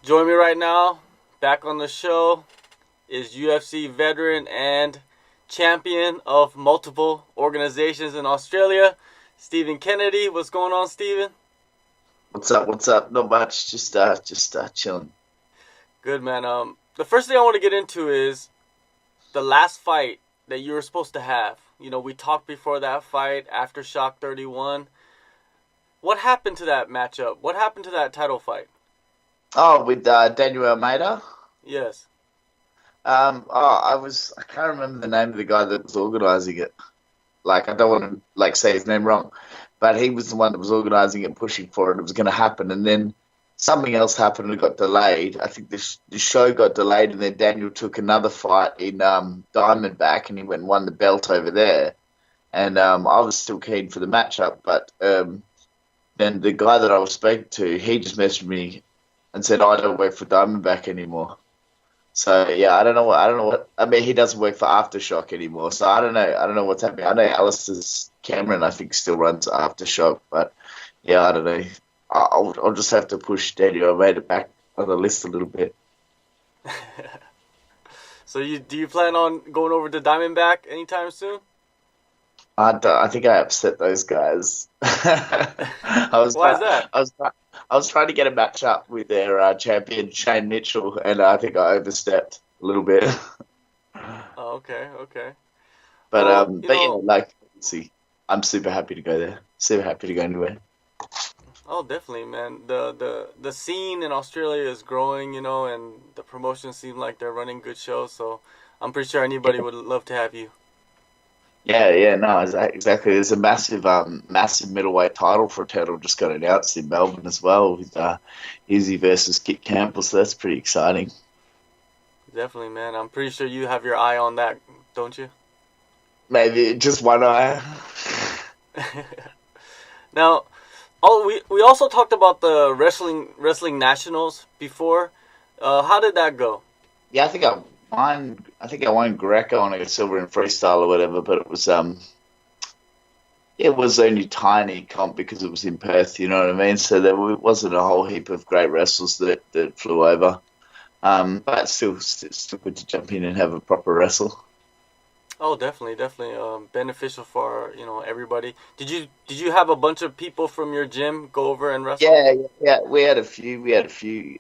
Join me right now, back on the show, is UFC veteran and champion of multiple organizations in Australia, Stephen Kennedy. What's going on, Stephen? What's up? What's up? Not much. Just chilling. Good, man. The first thing I want to get into is the last fight that you were supposed to have. You know, we talked before that fight, Aftershock 31. What happened to that matchup? What happened to that title fight? Oh, with Daniel Almeida. Yes. I can't remember the name of the guy that was organizing it. Like, I don't want to say his name wrong, but he was the one that was organizing it, pushing for it. It was going to happen, and then something else happened and it got delayed. I think the show got delayed, and then Daniel took another fight in Diamondback, and he went and won the belt over there. And I was still keen for the matchup, but then the guy that I was speaking to, he just messaged me and said, "I don't work for Diamondback anymore." So yeah, I don't know what. I mean, he doesn't work for Aftershock anymore. So I don't know. I don't know what's happening. I know Alistair's Cameron, I think, still runs Aftershock, but yeah, I don't know. I'll just have to push Daniel. I made it back on the list a little bit. So do you plan on going over to Diamondback anytime soon? I think I upset those guys. I was Why is try- that? I was trying to get a match up with their champion Shane Mitchell, and I think I overstepped a little bit. Oh, okay, okay. But Well, but yeah, like, see, I'm super happy to go there. Super happy to go anywhere. oh, definitely, man. The scene in Australia is growing, and the promotions seem like they're running good shows. So I'm pretty sure anybody would love to have you. Yeah, no, exactly. There's a massive middleweight title for Turtle just got announced in Melbourne as well with Izzy versus Kit Campbell, so that's pretty exciting. Definitely, man. I'm pretty sure you have your eye on that, don't you? Maybe just one eye. Now, we also talked about the wrestling nationals before. How did that go? Yeah, I think I won Greco on a silver in freestyle or whatever, but it was only tiny comp because it was in Perth. You know what I mean? So wasn't a whole heap of great wrestlers that flew over. But still good to jump in and have a proper wrestle. Oh, definitely, definitely. Beneficial for everybody. Did you have a bunch of people from your gym go over and wrestle? Yeah. We had a few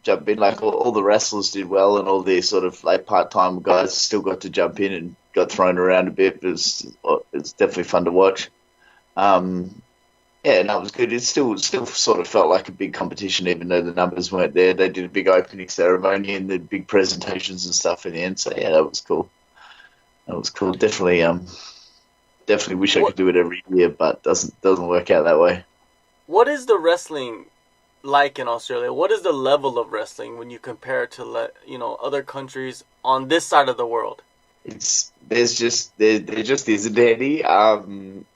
jump in. Like all the wrestlers did well, and all the sort of like part-time guys still got to jump in and got thrown around a bit. But it's definitely fun to watch. Um, yeah, no, it was good. It still sort of felt like a big competition, even though the numbers weren't there. They did a big opening ceremony and the big presentations and stuff in the end. So yeah, that was cool. That was cool. Definitely wish I What could do it every year, but doesn't work out that way. What is the wrestling like in Australia? What is the level of wrestling when you compare it to other countries on this side of the world? There just isn't any.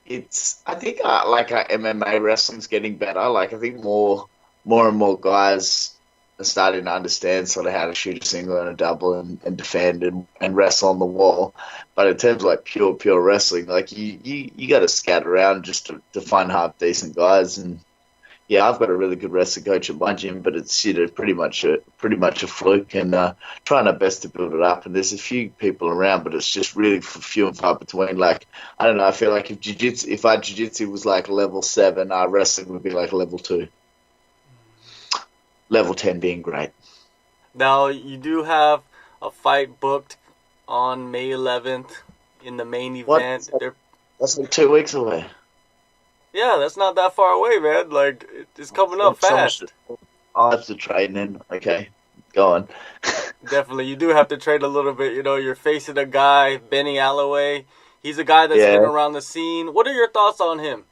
It's I think MMA wrestling's getting better. Like I think more and more guys are starting to understand sort of how to shoot a single and a double and defend and wrestle on the wall. But in terms of like pure wrestling, like you got to scout around just to find half decent guys. And yeah, I've got a really good wrestling coach at my gym, but it's pretty much a fluke, and trying our best to build it up. And there's a few people around, but it's just really few and far between. Like I don't know, I feel like if our jiu-jitsu was like level 7, our wrestling would be like level 2, level 10 being great. Now you do have a fight booked on May 11th in the main What? event. That's like 2 weeks away. Yeah, that's not that far away, man. Like it's coming up So fast. I'll have to train then. Okay, go on. Definitely, you do have to trade a little bit. You're facing a guy, Benny Alloway. He's a guy that's been Yeah. around the scene. What are your thoughts on him?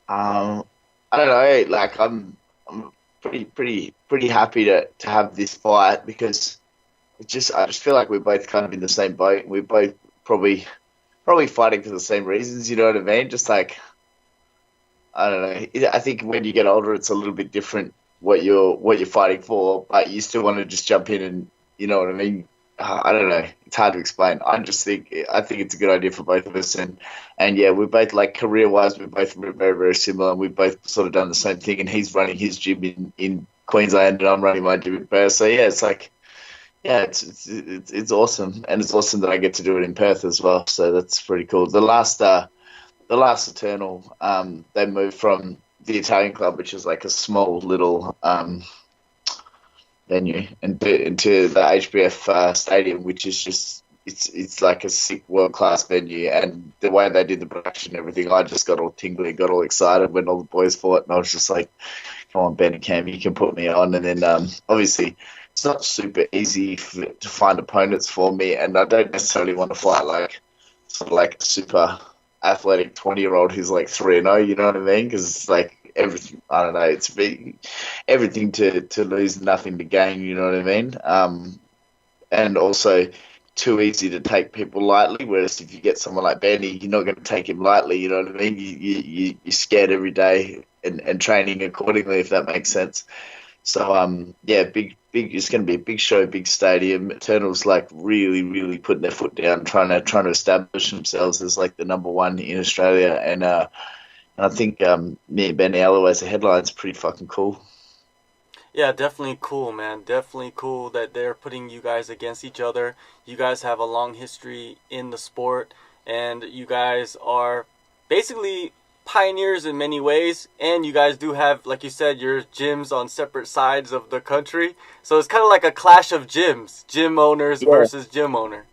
Um, I don't know. Like I'm pretty happy to have this fight because I just feel like we're both kind of in the same boat. We're both probably fighting for the same reasons. You know what I mean? Just like I don't know. I think when you get older, it's a little bit different what you're fighting for, but you still want to just jump in and you know what I mean, I don't know. It's hard to explain. I think it's a good idea for both of us, and yeah, we're both like career wise, we're both very very similar. And we've both sort of done the same thing. And he's running his gym in Queensland, and I'm running my gym in Perth. So yeah, it's like yeah, it's awesome, and it's awesome that I get to do it in Perth as well. So that's pretty cool. The last Eternal, they moved from the Italian club, which is like a small little venue, into the HBF stadium, which is just it's like a sick world class venue. And the way they did the production and everything, I just got all tingly, got all excited when all the boys fought, and I was just like, "Come on, Ben and Cam, you can put me on." And then obviously it's not super easy to find opponents for me, and I don't necessarily want to fight like sort of like a super athletic 20-year-old who's like 3-0, you know what I mean? Because it's like everything, I don't know, it's everything to lose, nothing to gain, you know what I mean? And also too easy to take people lightly, whereas if you get someone like Benny, you're not going to take him lightly, you know what I mean? You're scared every day and training accordingly, if that makes sense. So yeah, big. It's going to be a big show, big stadium. Eternal's like really putting their foot down, trying to establish themselves as like the number one in Australia. And I think me and Benny Alloway as a headline is pretty fucking cool. Yeah, definitely cool, man. Definitely cool that they're putting you guys against each other. You guys have a long history in the sport, and you guys are basically pioneers in many ways. And you guys do have, like you said, your gyms on separate sides of the country. So it's kind of like a clash of gyms, gym owners versus gym owner.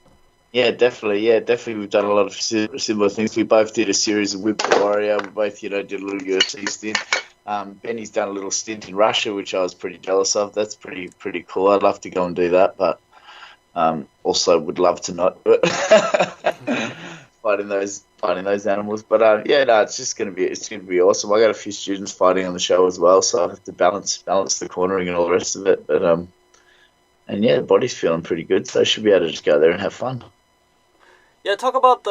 Yeah, definitely. Yeah, definitely. We've done a lot of similar things. We both did a series of Whip Warrior. We both, did a little UFC stint. Benny's done a little stint in Russia, which I was pretty jealous of. That's pretty cool. I'd love to go and do that, but also would love to not do it. fighting those animals. But yeah, no, it's gonna be awesome. I got a few students fighting on the show as well, so I have to balance the cornering and all the rest of it. But and yeah, the body's feeling pretty good, so I should be able to just go there and have fun. Yeah, talk about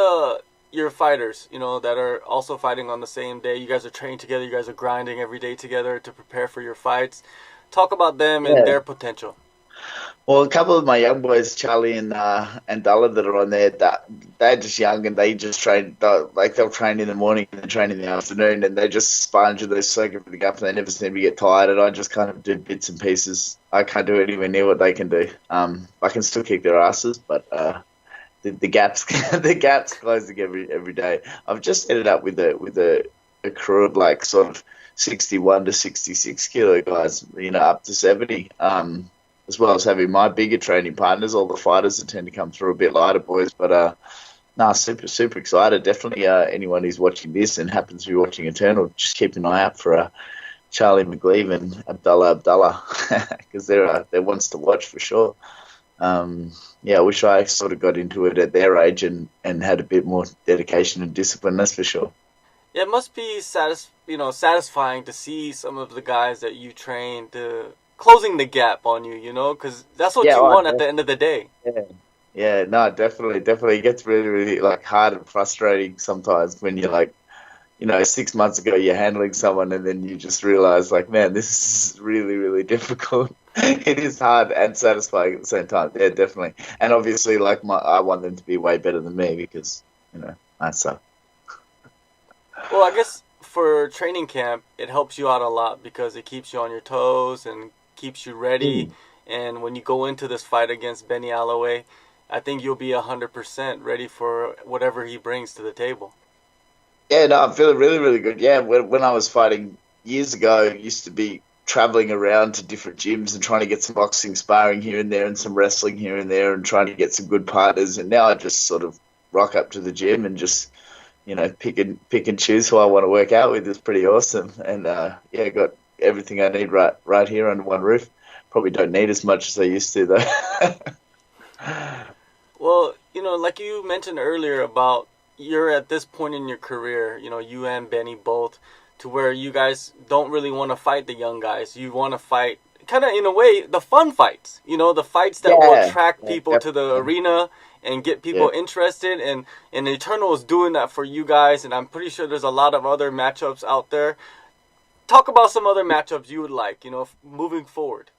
your fighters, that are also fighting on the same day. You guys are training together. You guys are grinding every day together to prepare for your fights. Talk about them and their potential. Well, a couple of my young boys, Charlie and Dalla, that are on there, they're just young and they just train. They'll train in the morning and then train in the afternoon, and they just sponge and they soak everything up, and they never seem to get tired. And I just kind of do bits and pieces. I can't do anywhere near what they can do. I can still kick their asses, but the gaps closing every day. I've just ended up with a crew of like sort of 61 to 66 kilo guys, up to 70. As well as having my bigger training partners, all the fighters that tend to come through a bit lighter boys. But super excited. Definitely anyone who's watching this and happens to be watching Eternal, just keep an eye out for Charlie McGleave and Abdullah because they're ones to watch for sure. Yeah, I wish I sort of got into it at their age and had a bit more dedication and discipline, that's for sure. Yeah, it must be satisfying to see some of the guys that you train to closing the gap on you, because that's what you want at the end of the day. Yeah, no, definitely. It gets really like hard and frustrating sometimes when you're like, 6 months ago you're handling someone and then you just realize like, man, this is really difficult. It is hard and satisfying at the same time. Yeah, definitely. And obviously, like I want them to be way better than me because I suck. Well, I guess for training camp, it helps you out a lot because it keeps you on your toes and keeps you ready. And when you go into this fight against Benny Alloway, I think you'll be 100% ready for whatever he brings to the table. Yeah, no, I'm feeling really good. Yeah, when I was fighting years ago, I used to be traveling around to different gyms and trying to get some boxing sparring here and there and some wrestling here and there and trying to get some good partners. And now I just sort of rock up to the gym and just pick and choose who I want to work out with. Is pretty awesome. And got everything I need right here under one roof. Probably don't need as much as I used to though. Well, like you mentioned earlier about you're at this point in your career, you and Benny both, to where you guys don't really want to fight the young guys. You want to fight kind of in a way the fun fights, the fights that will attract people to the arena and get people interested, and Eternal is doing that for you guys, and I'm pretty sure there's a lot of other matchups out there. Talk about some other matchups you would like, moving forward.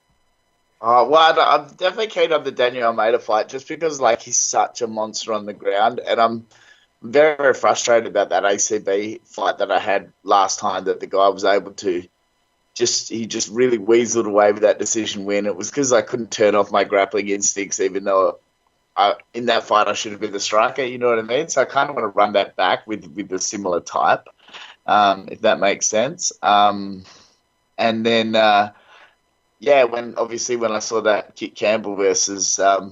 I'm definitely keen on the Daniel Almeida fight just because, like, he's such a monster on the ground, and I'm very, very frustrated about that ACB fight that I had last time that the guy was able to he just really weaseled away with that decision win. It was because I couldn't turn off my grappling instincts, even though in that fight I should have been the striker. You know what I mean? So I kind of want to run that back with a similar type, if that makes sense. And then yeah, when I saw that Kit Campbell versus I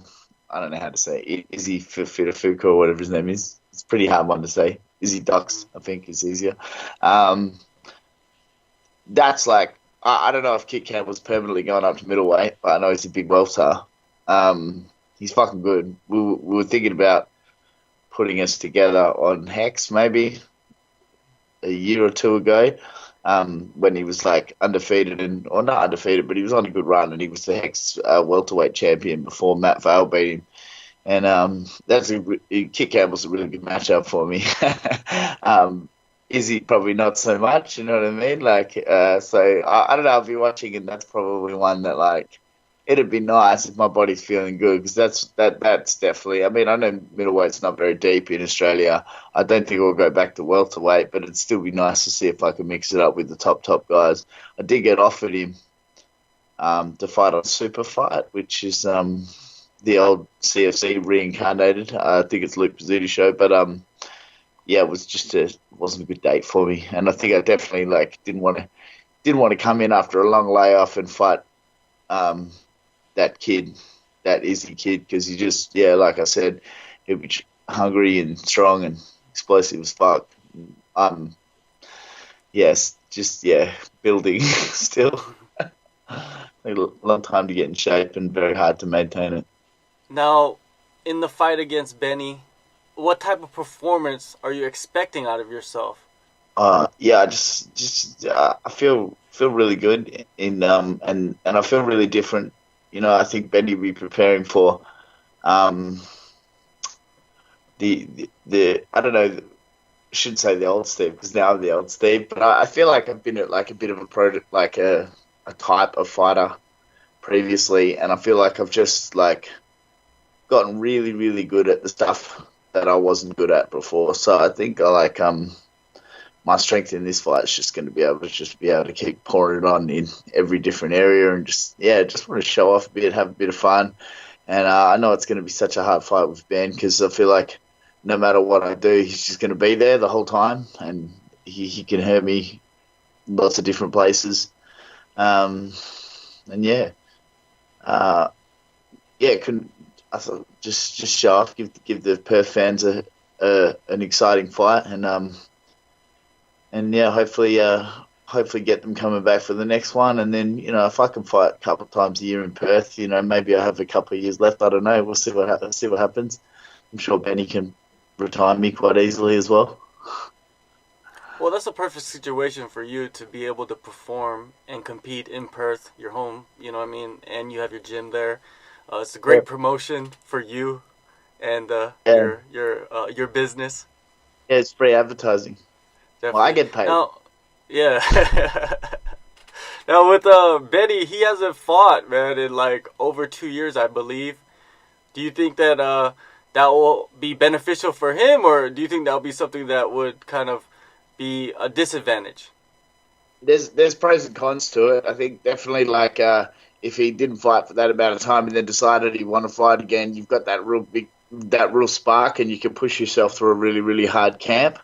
don't know how to say it, Izzy Fitafuka or whatever his name is. It's a pretty hard one to say. Izzy Ducks, I think, is easier. That's like I don't know if Kit Campbell's permanently going up to middleweight, but I know he's a big welter. He's fucking good. We were thinking about putting us together on Hex maybe a year or two ago, when he was like undefeated or not undefeated, but he was on a good run, and he was the Hex welterweight champion before Matt Vale beat him. And Kit Campbell's a really good matchup for me. Izzy probably not so much, you know what I mean? Like, so I don't know. I'll be watching, and that's probably one that like it'd be nice if my body's feeling good, because that's definitely. I mean, I know middleweight's not very deep in Australia. I don't think we'll go back to welterweight, but it'd still be nice to see if I can mix it up with the top guys. I did get offered him to fight on Super Fight, which is the old CFC reincarnated. I think it's Luke Pizzuti show, but yeah, it was wasn't a good date for me, and I think I definitely like didn't want to come in after a long layoff and fight that Izzy kid, because he just, yeah, like I said, he'll be hungry and strong and explosive as fuck. Yes, just building still. A long time to get in shape and very hard to maintain it. Now, in the fight against Benny, what type of performance are you expecting out of yourself? Yeah, I feel really good and I feel really different. You know, I think Benny will be preparing for the I don't know, I shouldn't say the old Steve, because now I'm the old Steve, but I feel like I've been at like a bit of a like a type of fighter previously, and I feel like I've just like gotten really, really good at the stuff that I wasn't good at before. So I think I like my strength in this fight is just going to be able to keep pouring it on in every different area, and just want to show off a bit, have a bit of fun. And I know it's going to be such a hard fight with Ben, because I feel like no matter what I do, he's just going to be there the whole time, and he can hurt me lots of different places. And yeah, I thought just show off, give the Perth fans an exciting fight, and yeah, hopefully get them coming back for the next one. And then, you know, if I can fight a couple of times a year in Perth, you know, maybe I have a couple of years left. I don't know. We'll see what happens. I'm sure Benny can retire me quite easily as well. Well, that's a perfect situation for you to be able to perform and compete in Perth, your home, you know what I mean? And you have your gym there. It's a great promotion for you and your business. Yeah, it's free advertising. Definitely. Well, I get paid. Now, yeah. Now with Benny, he hasn't fought, man, in like over 2 years, I believe. Do you think that that will be beneficial for him, or do you think that will be something that would kind of be a disadvantage? There's pros and cons to it. I think definitely, like, if he didn't fight for that amount of time and then decided he wanted to fight again, you've got that real spark, and you can push yourself through a really, really hard camp.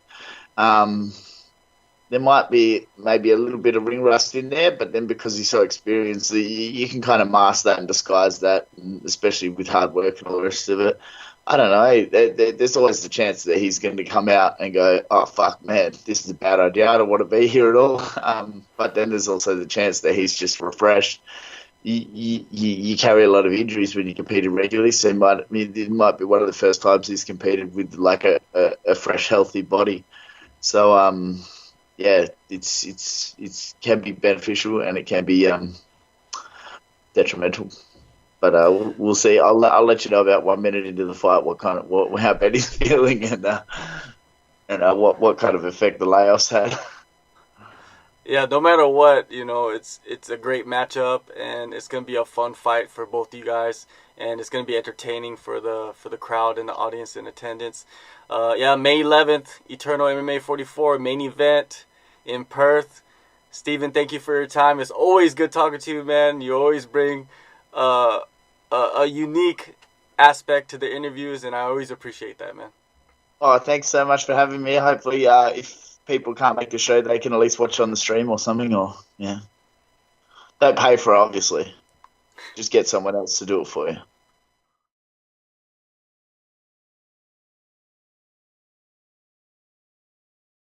There might be maybe a little bit of ring rust in there, but then because he's so experienced, you can kind of mask that and disguise that, especially with hard work and all the rest of it. I don't know. There's always the chance that he's going to come out and go, "Oh fuck, man, this is a bad idea. I don't want to be here at all." But then there's also the chance that he's just refreshed. You carry a lot of injuries when you competed regularly, so it might be one of the first times he's competed with like a fresh, healthy body. So yeah, it's can be beneficial and it can be detrimental. But we'll see. I'll let you know about 1 minute into the fight how Benny's feeling and what kind of effect the layoffs had. Yeah, no matter what, it's a great matchup, and it's gonna be a fun fight for both you guys, and it's gonna be entertaining for the crowd and the audience in attendance. Yeah, May 11th, Eternal MMA 44 main event in Perth. Steven, thank you for your time. It's always good talking to you, man. You always bring uh, a unique aspect to the interviews, and I always appreciate that, man. Oh, thanks so much for having me. Hopefully, if people can't make the show, they can at least watch on the stream or something. Or yeah, don't pay for it, obviously. Just get someone else to do it for you.